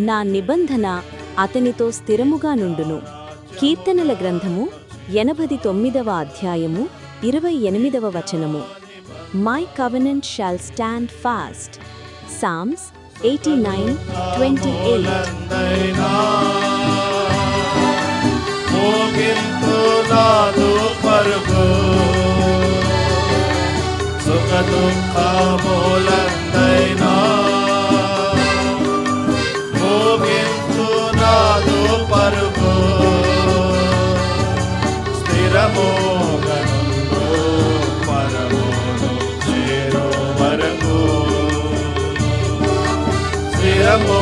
నా నిబంధన అతనితో స్థిరముగా నుండును. కీర్తనల గ్రంథము 89వ అధ్యాయము 28వ వచనము. My covenant shall stand fast. Psalms 89:28. మోగింతునాదు పరుగు సుఖ దుఃఖములందైనా మోగింతునాదు పరుగు స్థిరమోగనుండు పరమును చేరు వరకు స్థిరమో